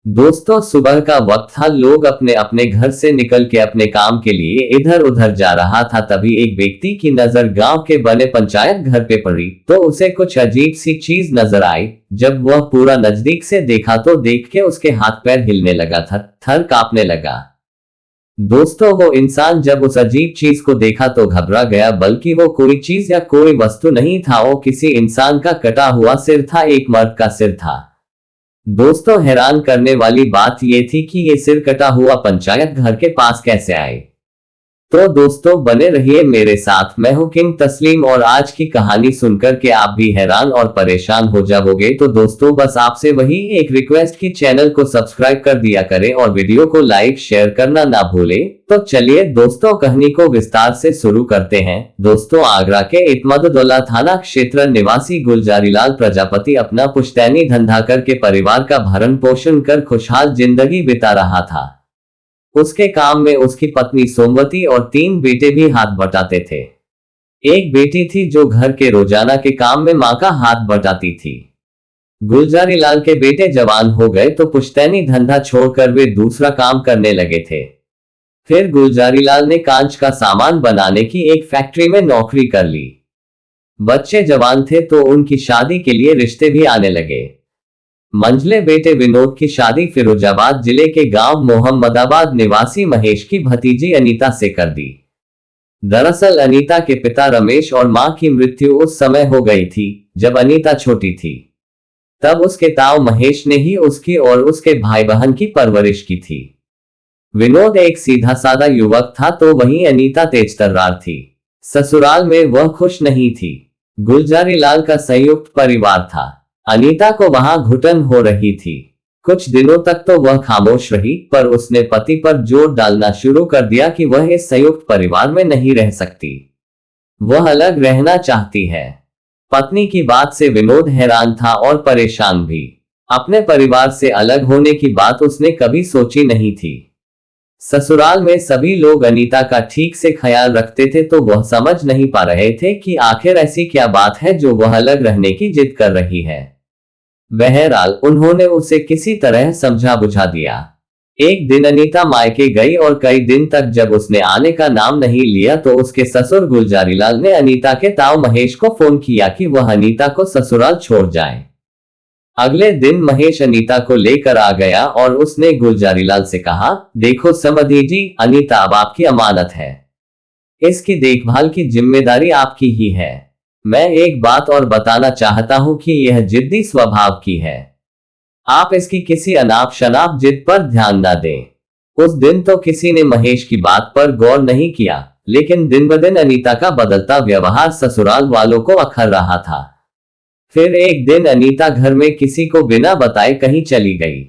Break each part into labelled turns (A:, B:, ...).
A: दोस्तों, सुबह का वक्त था। लोग अपने अपने घर से निकल के अपने काम के लिए इधर उधर जा रहा था। तभी एक व्यक्ति की नजर गांव के बने पंचायत घर पे पड़ी तो उसे कुछ अजीब सी चीज नजर आई। जब वह पूरा नजदीक से देखा तो देख के उसके हाथ पैर हिलने लगा, थर थर कांपने लगा। दोस्तों, वो इंसान जब उस अजीब चीज को देखा तो घबरा गया, बल्कि वो कोई चीज या कोई वस्तु नहीं था, वो किसी इंसान का कटा हुआ सिर था, एक मर्द का सिर था। दोस्तों, हैरान करने वाली बात यह थी कि ये सिर कटा हुआ पंचायत घर के पास कैसे आए। तो दोस्तों, बने रहिए मेरे साथ। मैं हूं किंग तस्लीम और आज की कहानी सुनकर के आप भी हैरान और परेशान हो जाओगे। तो दोस्तों, बस आपसे वही एक रिक्वेस्ट कि चैनल को सब्सक्राइब कर दिया करें और वीडियो को लाइक शेयर करना ना भूलें। तो चलिए दोस्तों, कहानी को विस्तार से शुरू करते हैं। दोस्तों, आगरा के इत्मदुद्दौला थाना क्षेत्र निवासी गुलजारीलाल प्रजापति अपना पुश्तैनी धंधा करके परिवार का भरण पोषण कर खुशहाल जिंदगी बिता रहा था। उसके काम में उसकी पत्नी सोमवती और 3 बेटे भी हाथ बटाते थे। एक बेटी थी जो घर के रोजाना के काम में मां का हाथ बटाती थी। गुलजारीलाल के बेटे जवान हो गए तो पुश्तैनी धंधा छोड़कर वे दूसरा काम करने लगे थे। फिर गुलजारीलाल ने कांच का सामान बनाने की एक फैक्ट्री में नौकरी कर ली। बच्चे जवान थे तो उनकी शादी के लिए रिश्ते भी आने लगे। मंझले बेटे विनोद की शादी फिरोजाबाद जिले के गांव मोहम्मदाबाद निवासी महेश की भतीजी अनीता से कर दी। दरअसल अनीता के पिता रमेश और मां की मृत्यु उस समय हो गई थी जब अनीता छोटी थी। तब उसके ताऊ महेश ने ही उसकी और उसके भाई बहन की परवरिश की थी। विनोद एक सीधा साधा युवक था तो वहीं अनीता तेजतर्रार थी। ससुराल में वह खुश नहीं थी। गुलजारीलाल का संयुक्त परिवार था। अनीता को वहां घुटन हो रही थी। कुछ दिनों तक तो वह खामोश रही, पर उसने पति पर जोर डालना शुरू कर दिया कि वह इस संयुक्त परिवार में नहीं रह सकती। वह अलग रहना चाहती है। पत्नी की बात से विनोद हैरान था और परेशान भी। अपने परिवार से अलग होने की बात उसने कभी सोची नहीं थी। ससुराल में सभी लोग अनीता का ठीक से ख्याल रखते थे तो वह समझ नहीं पा रहे थे कि आखिर ऐसी क्या बात है जो वह अलग रहने की जिद कर रही है। बहरहाल उन्होंने उसे किसी तरह समझा बुझा दिया। एक दिन अनीता मायके गई और कई दिन तक जब उसने आने का नाम नहीं लिया तो उसके ससुर गुलजारीलाल ने अनीता के ताऊ महेश को फोन किया कि वह अनीता को ससुराल छोड़ जाए। अगले दिन महेश अनीता को लेकर आ गया और उसने गुलजारीलाल से कहा, देखो समधी जी, अनीता अब आपकी अमानत है। इसकी देखभाल की जिम्मेदारी आपकी ही है। मैं एक बात और बताना चाहता हूं कि यह जिद्दी स्वभाव की है। आप इसकी किसी अनाप शनाप जिद पर ध्यान न दें। उस दिन तो किसी ने महेश की बात पर गौर नहीं किया, लेकिन दिन ब दिन अनीता का बदलता व्यवहार ससुराल वालों को अखर रहा था। फिर एक दिन अनीता घर में किसी को बिना बताए कहीं चली गई।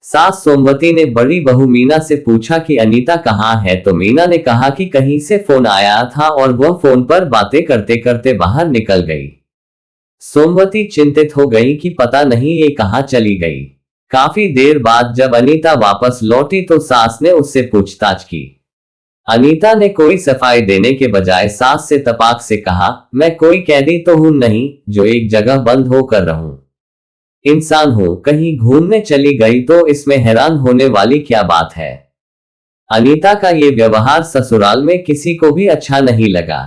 A: सास सोमवती ने बड़ी बहू मीना से पूछा कि अनीता कहाँ है, तो मीना ने कहा कि कहीं से फोन आया था और वह फोन पर बातें करते करते बाहर निकल गई। सोमवती चिंतित हो गई कि पता नहीं ये कहाँ चली गई। काफी देर बाद जब अनीता वापस लौटी तो सास ने उससे पूछताछ की। अनीता ने कोई सफाई देने के बजाय सास से तपाक से कहा, मैं कोई कैदी तो हूं नहीं जो एक जगह बंद होकर रहूं। इंसान हूं, कहीं घूमने चली गई तो इसमें हैरान होने वाली क्या बात है। अनीता का ये व्यवहार ससुराल में किसी को भी अच्छा नहीं लगा।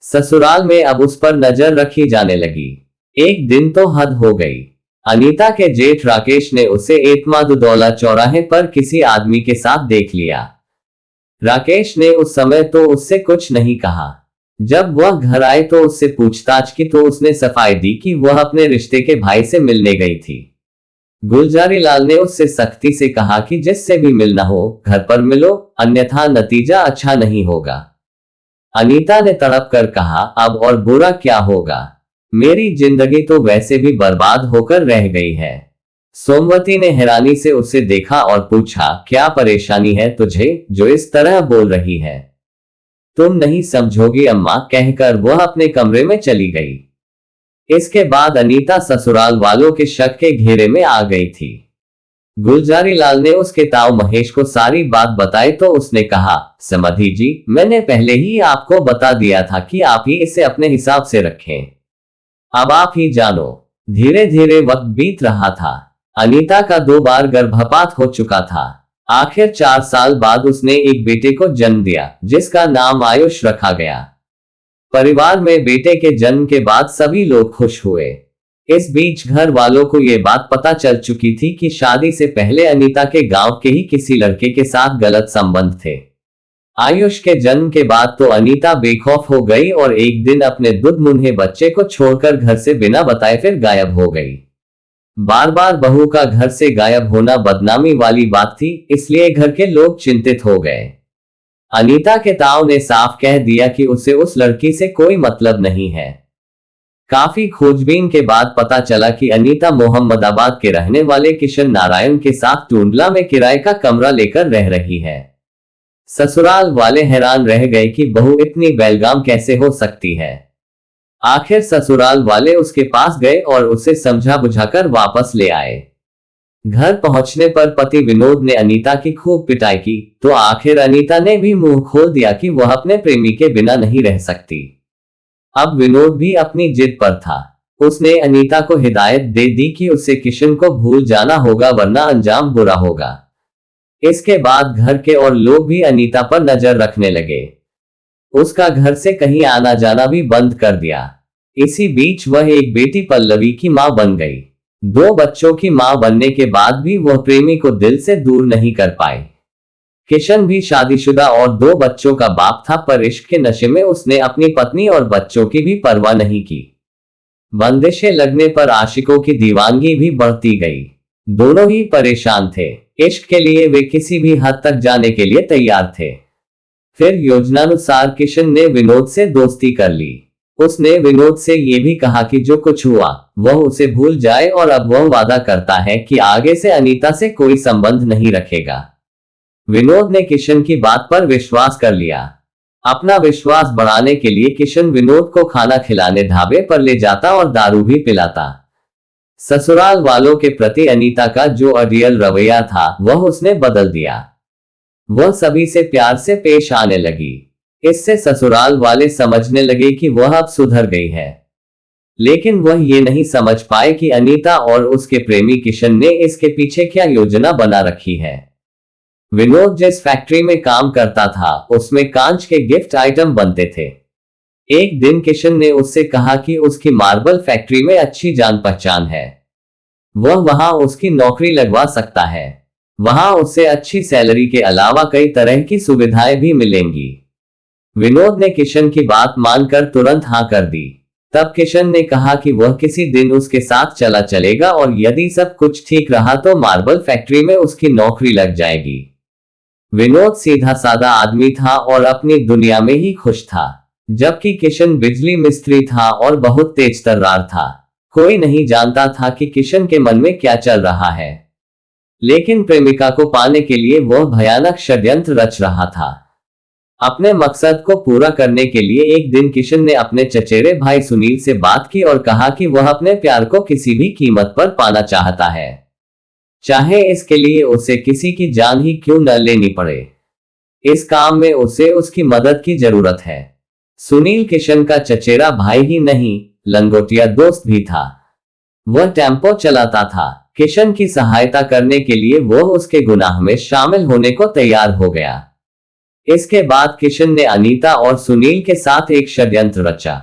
A: ससुराल में अब उस पर नजर रखी जाने लगी। एक दिन तो हद हो गई। अनीता के जेठ राकेश ने उसे इत्मदुद्दौला चौराहे पर किसी आदमी के साथ देख लिया। राकेश ने उस समय तो उससे कुछ नहीं कहा। जब वह घर आए तो उससे पूछताछ की तो उसने सफाई दी कि वह अपने रिश्ते के भाई से मिलने गई थी। गुलजारीलाल ने उससे सख्ती से कहा कि जिससे भी मिलना हो घर पर मिलो, अन्यथा नतीजा अच्छा नहीं होगा। अनीता ने तड़प कर कहा, अब और बुरा क्या होगा, मेरी जिंदगी तो वैसे भी बर्बाद होकर रह गई है। सोमवती ने हैरानी से उसे देखा और पूछा, क्या परेशानी है तुझे जो इस तरह बोल रही है। तुम नहीं समझोगी अम्मा, कहकर वह अपने कमरे में चली गई। इसके बाद अनीता ससुराल वालों के शक के घेरे में आ गई थी। गुलजारीलाल ने उसके ताऊ महेश को सारी बात बताई तो उसने कहा, समधी जी, मैंने पहले ही आपको बता दिया था कि आप ही इसे अपने हिसाब से रखें। अब आप ही जानो। धीरे धीरे वक्त बीत रहा था। अनीता का 2 बार गर्भपात हो चुका था। आखिर 4 साल बाद उसने एक बेटे को जन्म दिया, जिसका नाम आयुष रखा गया। परिवार में बेटे के जन्म के बाद सभी लोग खुश हुए। इस बीच घर वालों को यह बात पता चल चुकी थी कि शादी से पहले अनीता के गांव के ही किसी लड़के के साथ गलत संबंध थे। आयुष के जन्म के बाद तो अनीता बेखौफ हो गई और एक दिन अपने दुधमुंहे बच्चे को छोड़कर घर से बिना बताए फिर गायब हो गई। बार बार बहू का घर से गायब होना बदनामी वाली बात थी, इसलिए घर के लोग चिंतित हो गए। अनीता के ताऊ ने साफ कह दिया कि उसे उस लड़की से कोई मतलब नहीं है। काफी खोजबीन के बाद पता चला कि अनीता मोहम्मदाबाद के रहने वाले किशन नारायण के साथ टूंडला में किराए का कमरा लेकर रह रही है। ससुराल वाले हैरान रह गए कि बहू इतनी बेलगाम कैसे हो सकती है। आखिर ससुराल वाले उसके पास गए और उसे समझा बुझाकर वापस ले आए। घर पहुंचने पर पति विनोद ने अनीता की खूब पिटाई की, तो आखिर अनीता ने भी मुंह खोल दिया कि वह अपने प्रेमी के बिना नहीं रह सकती। अब विनोद भी अपनी जिद पर था। उसने अनीता को हिदायत दे दी कि उसे किशन को भूल जाना होगा, वरना अंजाम बुरा होगा। इसके बाद घर के और लोग भी अनीता पर नजर रखने लगे। उसका घर से कहीं आना जाना भी बंद कर दिया। इसी बीच वह एक बेटी पल्लवी की मां बन गई। 2 बच्चों की मां बनने के बाद भी वह प्रेमी को दिल से दूर नहीं कर पाए। किशन भी शादीशुदा और 2 बच्चों का बाप था, पर इश्क के नशे में उसने अपनी पत्नी और बच्चों की भी परवाह नहीं की। बंदिशें लगने पर आशिकों की दीवानगी भी बढ़ती गई। दोनों ही परेशान थे। इश्क के लिए वे किसी भी हद तक जाने के लिए तैयार थे। फिर योजनानुसार किशन ने विनोद से दोस्ती कर ली। उसने विनोद से यह भी कहा कि जो कुछ हुआ वह उसे भूल जाए, और अब वह वादा करता है कि आगे से अनीता से कोई संबंध नहीं रखेगा। विनोद ने किशन की बात पर विश्वास कर लिया। अपना विश्वास बढ़ाने के लिए किशन विनोद को खाना खिलाने ढाबे पर ले जाता और दारू भी पिलाता। ससुराल वालों के प्रति अनीता का जो अड़ियल रवैया था वह उसने बदल दिया। वह सभी से प्यार से पेश आने लगी। इससे ससुराल वाले समझने लगे कि वह अब सुधर गई है। लेकिन वह ये नहीं समझ पाए कि अनीता और उसके प्रेमी किशन ने इसके पीछे क्या योजना बना रखी है। विनोद जिस फैक्ट्री में काम करता था उसमें कांच के गिफ्ट आइटम बनते थे। एक दिन किशन ने उससे कहा कि उसकी मार्बल फैक्ट्री में अच्छी जान पहचान है, वह वहां उसकी नौकरी लगवा सकता है। वहां उसे अच्छी सैलरी के अलावा कई तरह की सुविधाएं भी मिलेंगी। विनोद ने किशन की बात मानकर तुरंत हां कर दी। तब किशन ने कहा कि वह किसी दिन उसके साथ चला चलेगा और यदि सब कुछ ठीक रहा तो मार्बल फैक्ट्री में उसकी नौकरी लग जाएगी। विनोद सीधा साधा आदमी था और अपनी दुनिया में ही खुश था, जबकि किशन बिजली मिस्त्री था और बहुत तेज तर्रार था। कोई नहीं जानता था कि किशन के मन में क्या चल रहा है, लेकिन प्रेमिका को पाने के लिए वह भयानक षड्यंत्र रच रहा था। अपने मकसद को पूरा करने के लिए एक दिन किशन ने अपने चचेरे भाई सुनील से बात की और कहा कि वह अपने प्यार को किसी भी कीमत पर पाना चाहता है, चाहे इसके लिए उसे किसी की जान ही क्यों न लेनी पड़े। इस काम में उसे उसकी मदद की जरूरत है। सुनील किशन का चचेरा भाई ही नहीं, लंगोटिया दोस्त भी था। वह टेम्पो चलाता था। किशन की सहायता करने के लिए वह उसके गुनाह में शामिल होने को तैयार हो गया। इसके बाद किशन ने अनीता और सुनील के साथ एक षड्यंत्र रचा।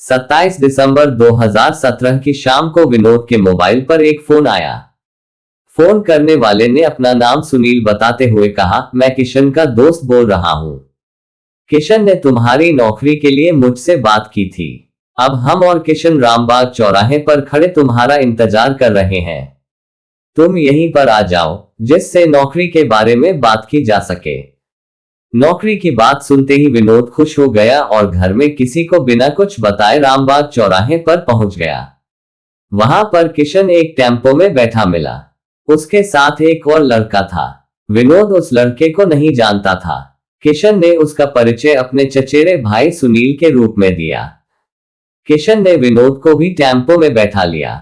A: 27 दिसंबर 2017 की शाम को विनोद के मोबाइल पर एक फोन आया। फोन करने वाले ने अपना नाम सुनील बताते हुए कहा, मैं किशन का दोस्त बोल रहा हूं। किशन ने तुम्हारी नौकरी के लिए मुझसे बात की थी। अब हम और किशन रामबाग चौराहे पर खड़े तुम्हारा इंतजार कर रहे हैं। तुम यहीं पर आ जाओ, जिससे नौकरी के बारे में बात की जा सके। नौकरी की बात सुनते ही विनोद खुश हो गया और घर में किसी को बिना कुछ बताए रामबाग चौराहे पर पहुंच गया। वहां पर किशन एक टेम्पो में बैठा मिला। उसके साथ एक और लड़का था। विनोद उस लड़के को नहीं जानता था। किशन ने उसका परिचय अपने चचेरे भाई सुनील के रूप में दिया। किशन ने विनोद को भी टेम्पो में बैठा लिया।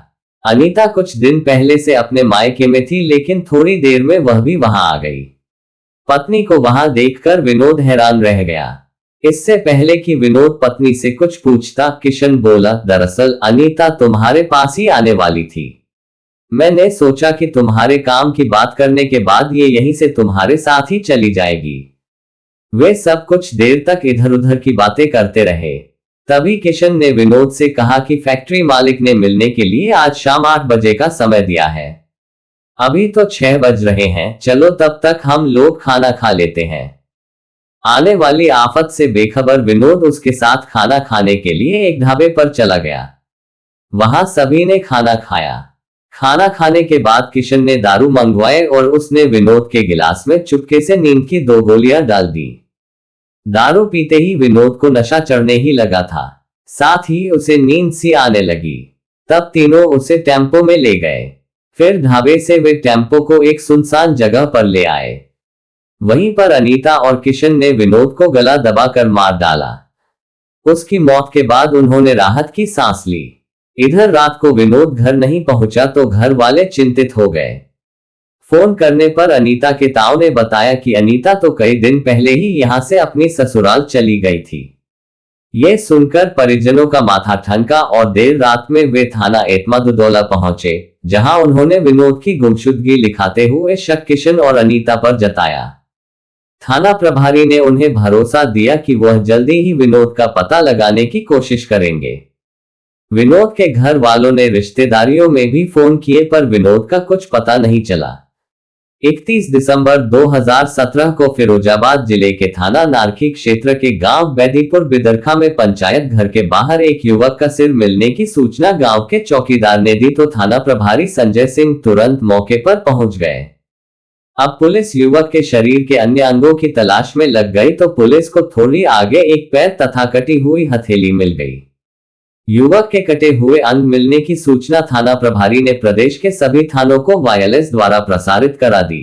A: अनीता कुछ दिन पहले से अपने मायके में थी, लेकिन थोड़ी देर में वह भी वहां आ गई। पत्नी को वहां देखकर विनोद हैरान रह गया। इससे पहले कि विनोद पत्नी से कुछ पूछता, किशन बोला, दरअसल अनीता तुम्हारे पास ही आने वाली थी। मैंने सोचा कि तुम्हारे काम की बात करने के बाद ये यहीं से तुम्हारे साथ ही चली जाएगी। वे सब कुछ देर तक इधर उधर की बातें करते रहे। तभी किशन ने विनोद से कहा कि फैक्ट्री मालिक ने मिलने के लिए आज शाम 8 बजे का समय दिया है। अभी तो 6 बज रहे हैं, चलो तब तक हम लोग खाना खा लेते हैं। आने वाली आफत से बेखबर विनोद उसके साथ खाना खाने के लिए एक ढाबे पर चला गया। वहां सभी ने खाना खाया। खाना खाने के बाद किशन ने दारू मंगवाए और उसने विनोद के गिलास में चुपके से नींद की 2 गोलियां डाल दी। दारू पीते ही विनोद को नशा चढ़ने ही लगा था, साथ ही उसे नींद सी आने लगी। तब तीनों उसे टेम्पो में ले गए। फिर ढाबे से वे टेम्पो को एक सुनसान जगह पर ले आए। वहीं पर अनीता और किशन ने विनोद को गला दबाकर मार डाला। उसकी मौत के बाद उन्होंने राहत की सांस ली। इधर रात को विनोद घर नहीं पहुंचा तो घर वाले चिंतित हो गए। फोन करने पर अनीता के ताऊ ने बताया कि अनीता तो कई दिन पहले ही यहां से अपनी ससुराल चली गई थी। यह सुनकर परिजनों का माथा ठनका और देर रात में वे थाना एतमादुद्दौला पहुंचे, जहां उन्होंने विनोद की गुमशुदगी लिखाते हुए शक किशन और अनीता पर जताया। थाना प्रभारी ने उन्हें भरोसा दिया कि वह जल्दी ही विनोद का पता लगाने की कोशिश करेंगे। विनोद के घर वालों ने रिश्तेदारियों में भी फोन किए पर विनोद का कुछ पता नहीं चला। 31 दिसंबर 2017 को फिरोजाबाद जिले के थाना नारखी क्षेत्र के गांव बैदीपुर बिदरखा में पंचायत घर के बाहर एक युवक का सिर मिलने की सूचना गांव के चौकीदार ने दी तो थाना प्रभारी संजय सिंह तुरंत मौके पर पहुंच गए। अब पुलिस युवक के शरीर के अन्य अंगों की तलाश में लग गई तो पुलिस को थोड़ी आगे एक पैर तथा कटी हुई हथेली मिल गई। युवक के कटे हुए अंग मिलने की सूचना थाना प्रभारी ने प्रदेश के सभी थानों को वायरलेस द्वारा प्रसारित करा दी।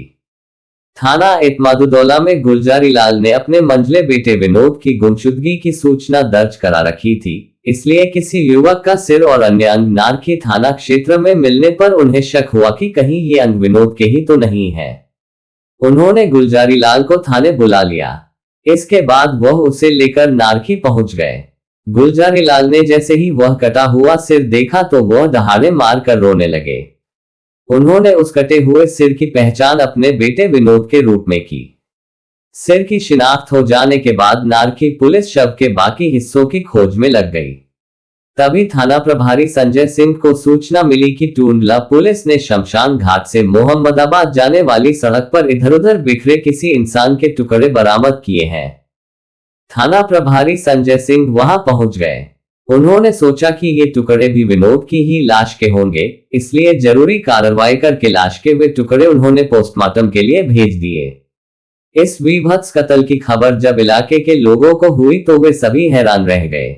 A: थाना एतमादुद्दौला में गुलजारी लाल ने अपने मंझले बेटे विनोद की गुमशुदगी की सूचना दर्ज करा रखी थी, इसलिए किसी युवक का सिर और अन्य अंग नारखी थाना क्षेत्र में मिलने पर उन्हें शक हुआ कि कहीं ये अंग विनोद के ही तो नहीं है। उन्होंने गुलजारी लाल को थाने बुला लिया। इसके बाद वह उसे लेकर नारखी पहुंच गए। गुलजारी लाल ने जैसे ही वह कटा हुआ सिर देखा तो वह दहाड़े मारकर रोने लगे। उन्होंने उस कटे हुए सिर की पहचान अपने बेटे विनोद के रूप में की। सिर की शिनाख्त हो जाने के बाद नारखी पुलिस शव के बाकी हिस्सों की खोज में लग गई। तभी थाना प्रभारी संजय सिंह को सूचना मिली कि टूंडला पुलिस ने शमशान घाट से मोहम्मदाबाद जाने वाली सड़क पर इधर उधर बिखरे किसी इंसान के टुकड़े बरामद किए हैं। थाना प्रभारी संजय सिंह वहां पहुंच गए। उन्होंने सोचा कि ये टुकड़े भी विनोद की ही लाश के होंगे, इसलिए जरूरी कार्रवाई करके लाश के वे टुकड़े उन्होंने पोस्टमार्टम के लिए भेज दिए। इस विभत्स कत्ल की खबर जब इलाके के लोगों को हुई तो वे सभी हैरान रह गए।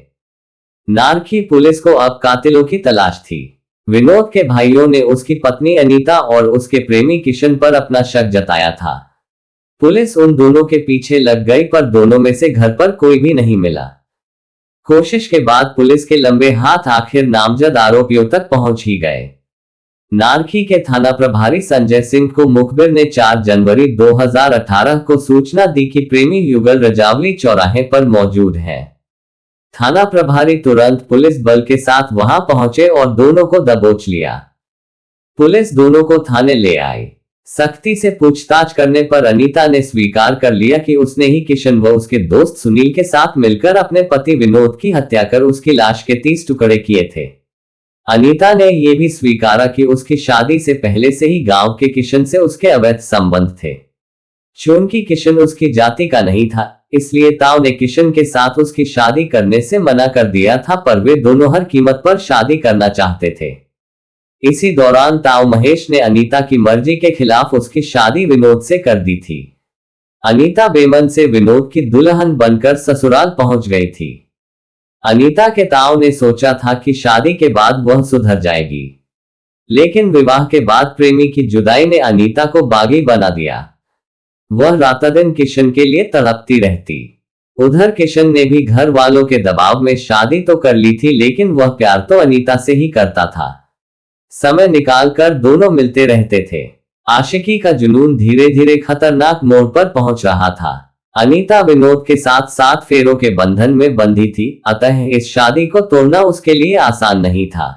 A: नारखी पुलिस को अब कातिलों की तलाश थी। विनोद के भाइयों ने उसकी पत्नी अनीता और उसके प्रेमी किशन पर अपना शक जताया था। पुलिस उन दोनों के पीछे लग गई पर दोनों में से घर पर कोई भी नहीं मिला। कोशिश के बाद पुलिस के लंबे हाथ आखिर नामजद आरोपियों तक पहुंच ही गए। नारखी के थाना प्रभारी संजय सिंह को मुखबिर ने 4 जनवरी 2018 को सूचना दी कि प्रेमी युगल रजावली चौराहे पर मौजूद है। थाना प्रभारी तुरंत पुलिस बल के साथ वहां पहुंचे और दोनों को दबोच लिया। पुलिस दोनों को थाने ले आई। सख्ती से पूछताछ करने पर अनीता ने स्वीकार कर लिया कि उसने ही किशन व उसके दोस्त सुनील के साथ मिलकर अपने पति विनोद की हत्या कर उसकी लाश के 30 टुकड़े किए थे। अनीता ने यह भी स्वीकारा कि उसकी शादी से पहले से ही गांव के किशन से उसके अवैध संबंध थे। चूंकि किशन उसकी जाति का नहीं था, इसलिए ताऊ ने किशन के साथ उसकी शादी करने से मना कर दिया था, पर वे दोनों हर कीमत पर शादी करना चाहते थे। इसी दौरान ताऊ महेश ने अनीता की मर्जी के खिलाफ उसकी शादी विनोद से कर दी थी। अनीता बेमन से विनोद की दुल्हन बनकर ससुराल पहुंच गई थी। अनीता के ताऊ ने सोचा था कि शादी के बाद वह सुधर जाएगी, लेकिन विवाह के बाद प्रेमी की जुदाई ने अनीता को बागी बना दिया। वह रात दिन किशन के लिए तड़पती रहती। उधर किशन ने भी घर वालों के दबाव में शादी तो कर ली थी, लेकिन वह प्यार तो अनीता से ही करता था। समय निकालकर दोनों मिलते रहते थे। आशिकी का जुनून धीरे धीरे खतरनाक मोड़ पर पहुंच रहा था। अनीता विनोद के साथ 7 फेरों के बंधन में बंधी थी, अतः इस शादी को तोड़ना उसके लिए आसान नहीं था।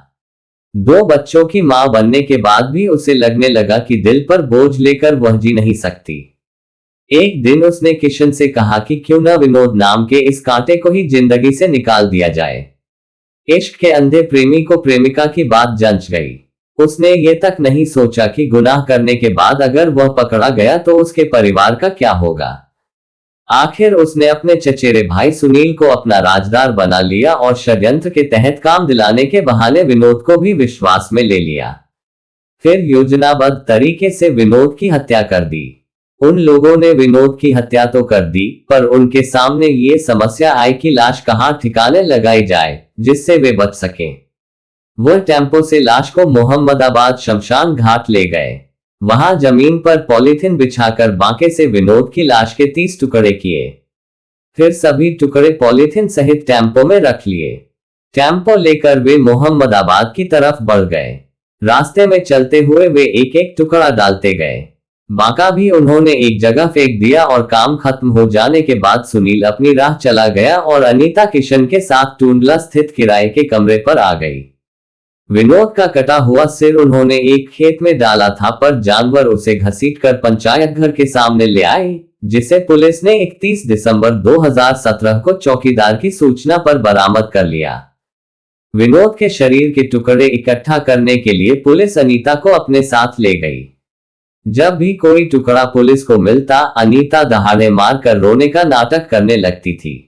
A: 2 बच्चों की मां बनने के बाद भी उसे लगने लगा कि दिल पर बोझ लेकर वह जी नहीं सकती। एक दिन उसने किशन से कहा कि क्यों न विनोद नाम के इस कांटे को ही जिंदगी से निकाल दिया जाए। इश्क के अंधे प्रेमी को प्रेमिका की बात जंच गई। उसने ये तक नहीं सोचा कि गुनाह करने के बाद अगर वह पकड़ा गया तो उसके परिवार का क्या होगा। आखिर उसने अपने चचेरे भाई सुनील को अपना राजदार बना लिया और षड्यंत्र के तहत काम दिलाने के बहाने विनोद को भी विश्वास में ले लिया। फिर योजनाबद्ध तरीके से विनोद की हत्या कर दी। उन लोगों ने विनोद की हत्या तो कर दी, पर उनके सामने ये समस्या आई कि लाश कहाँ ठिकाने लगाई जाए जिससे वे बच सकें। वह टेम्पो से लाश को मोहम्मदाबाद शमशान घाट ले गए। वहां जमीन पर पॉलीथिन बिछाकर बांके से विनोद की लाश के 30 टुकड़े किए। फिर सभी टुकड़े पॉलीथिन सहित टेम्पो में रख लिए। टेम्पो लेकर वे मोहम्मदाबाद की तरफ बढ़ गए। रास्ते में चलते हुए वे एक एक टुकड़ा डालते गए। बांका भी उन्होंने एक जगह फेंक दिया और काम खत्म हो जाने के बाद सुनील अपनी राह चला गया और अनीता किशन के साथ टूंडला स्थित किराए के कमरे पर आ गई। विनोद का कटा हुआ सिर उन्होंने एक खेत में डाला था, पर जानवर उसे घसीटकर पंचायत घर के सामने ले आए, जिसे पुलिस ने 31 दिसंबर 2017 को चौकीदार की सूचना पर बरामद कर लिया। विनोद के शरीर के टुकड़े इकट्ठा करने के लिए पुलिस अनीता को अपने साथ ले गई। जब भी कोई टुकड़ा पुलिस को मिलता, अनीता दहाड़े मारकर रोने का नाटक करने लगती थी।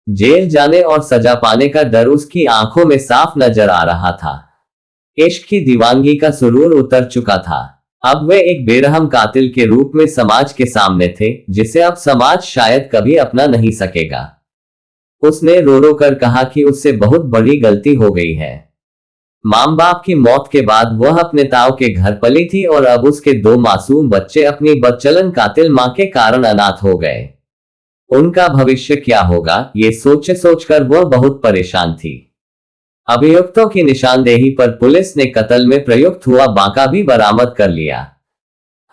A: जेल जाने और सजा पाने का डर उसकी आंखों में साफ नजर आ रहा था। इश्क की दीवानगी का सुरूर उतर चुका था। अब वे एक बेरहम कातिल के रूप में समाज के सामने थे, जिसे अब समाज शायद कभी अपना नहीं सकेगा। उसने रो रो कर कहा कि उससे बहुत बड़ी गलती हो गई है। मां बाप की मौत के बाद वह अपने ताऊ के घर पली थी और अब उसके 2 मासूम बच्चे अपनी बदचलन कातिल मां के कारण अनाथ हो गए। उनका भविष्य क्या होगा, ये सोचकर वह बहुत परेशान थी। अभियुक्तों की निशानदेही पर पुलिस ने कत्ल में प्रयुक्त हुआ बांका भी बरामद कर लिया।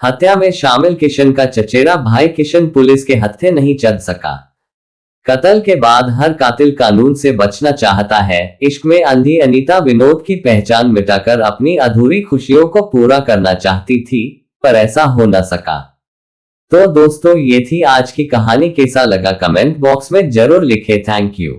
A: हत्या में शामिल किशन का चचेरा भाई किशन पुलिस के हत्थे नहीं चढ़ सका। कत्ल के बाद हर कातिल कानून से बचना चाहता है। इश्क में अंधी अनीता विनोद की पहचान मिटाकर अपनी अधूरी खुशियों को पूरा करना चाहती थी, पर ऐसा हो न सका। तो दोस्तों, ये थी आज की कहानी। कैसा लगा कमेंट बॉक्स में जरूर लिखें। Thank you.